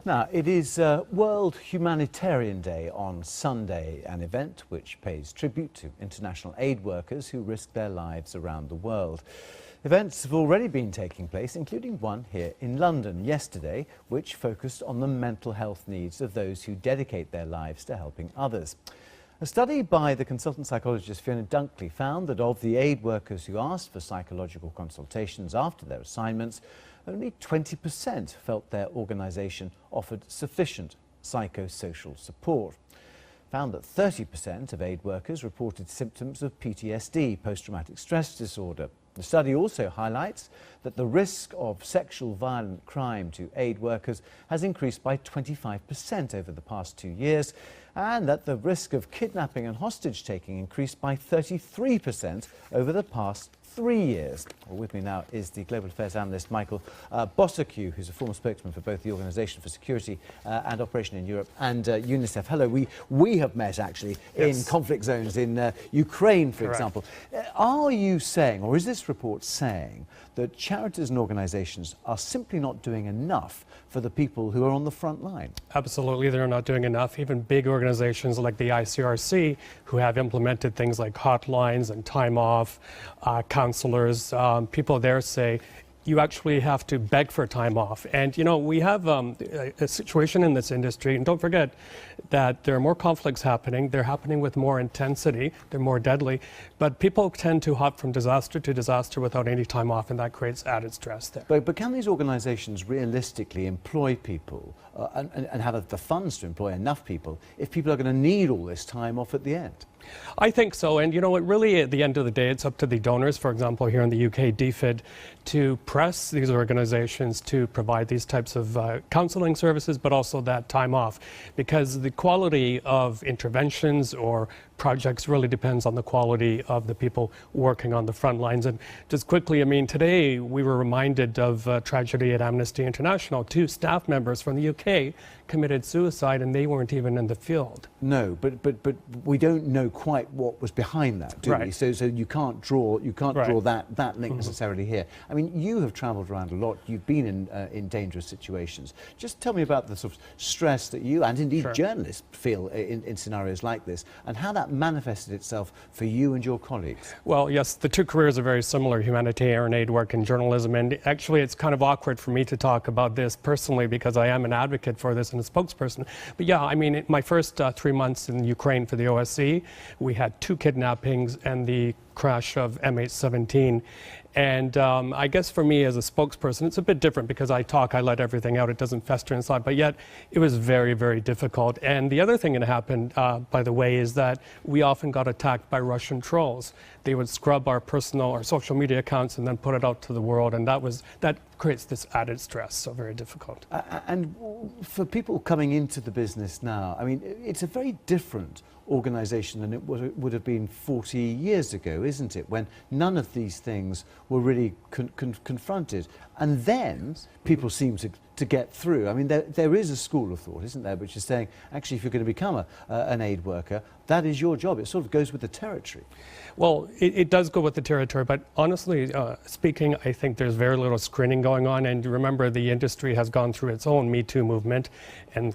Now, it is World Humanitarian Day on Sunday, an event which pays tribute to international aid workers who risk their lives around the world. Events have already been taking place, including one here in London yesterday, which focused on the mental health needs of those who dedicate their lives to helping others. A study by the consultant psychologist Fiona Dunkley found that of the aid workers who asked for psychological consultations after their assignments, only 20% felt their organisation offered sufficient psychosocial support. Found that 30% of aid workers reported symptoms of PTSD, post-traumatic stress disorder. The study also highlights that the risk of sexual violent crime to aid workers has increased by 25% over the past 2 years, and that the risk of kidnapping and hostage-taking increased by 33% over the past 3 years. Well, with me now is the Global Affairs analyst Michael Bociurkiw, who's a former spokesman for both the Organisation for Security and Operation in Europe and UNICEF. Hello, we have met actually in conflict zones in Ukraine, for example. Are you saying, or is this report saying, that charities and organisations are simply not doing enough for the people who are on the front line? Absolutely, they're not doing enough. Even big organisations like the ICRC, who have implemented things like hotlines and time off, counsellors, people there say, you actually have to beg for time off. And, you know, we have a situation in this industry, and don't forget that there are more conflicts happening. They're happening with more intensity. They're more deadly. But people tend to hop from disaster to disaster without any time off, and that creates added stress there. But can these organisations realistically employ people and have the funds to employ enough people if people are going to need all this time off at the end? I think so, and you know, it really, at the end of the day, it's up to the donors, for example, here in the UK, DFID, to press these organizations to provide these types of counselling services, but also that time off, because the quality of interventions or projects really depends on the quality of the people working on the front lines. And just quickly, I mean, today we were reminded of a tragedy at Amnesty International. 2 staff members from the UK committed suicide, and they weren't even in the field. No, but we don't know quite what was behind that, do we? So you can't draw that link necessarily here. I mean, you have travelled around a lot. You've been in dangerous situations. Just tell me about the sort of stress that you and indeed journalists feel in scenarios like this, and how that manifested itself for you and your colleagues. Well, yes, the 2 careers are very similar: humanitarian aid work and journalism. And actually, it's kind of awkward for me to talk about this personally because I am an advocate for this and a spokesperson. But yeah, I mean, my first 3 months in Ukraine for the OSCE, we had 2 kidnappings and the crash of MH17. And I guess for me as a spokesperson, it's a bit different because I let everything out, it doesn't fester inside, but yet it was very, very difficult. And the other thing that happened, by the way, is that we often got attacked by Russian trolls. They would scrub our personal or social media accounts and then put it out to the world, and that creates this added stress, so very difficult. And for people coming into the business now, I mean, it's a very different organisation than it would have been 40 years ago, isn't it, when none of these things were really confronted. And then people seem to get through. I mean, there is a school of thought, isn't there, which is saying, actually, if you're going to become an aid worker, that is your job. It sort of goes with the territory. Well, it does go with the territory, but honestly speaking, I think there's very little screening going on. And remember, the industry has gone through its own Me Too movement, and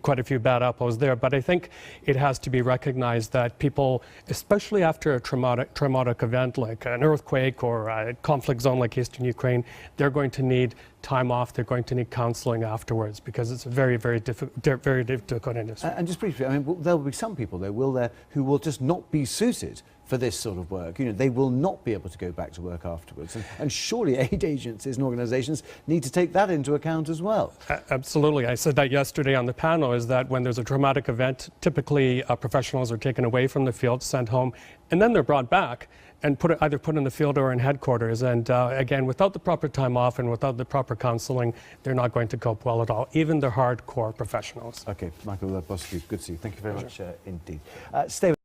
quite a few bad apples there. But I think it has to be recognized that people, especially after a traumatic event like an earthquake or a conflict zone like Eastern Ukraine, they're going to need time off. They're going to need counselling afterwards because it's a very, very difficult industry. And just briefly, I mean, there will be some people, though, will there, who will just not be suited for this sort of work. You know, they will not be able to go back to work afterwards. And surely aid agencies and organisations need to take that into account as well. Absolutely. I said that yesterday on the panel, is that when there's a traumatic event, typically professionals are taken away from the field, sent home, and then they're brought back and either put in the field or in headquarters. And again, without the proper time off and without the proper counselling, they're not going to cope well at all, even the hardcore professionals. Okay, Michael Bociurkiw, good to see you. Thank you very much indeed. Stay with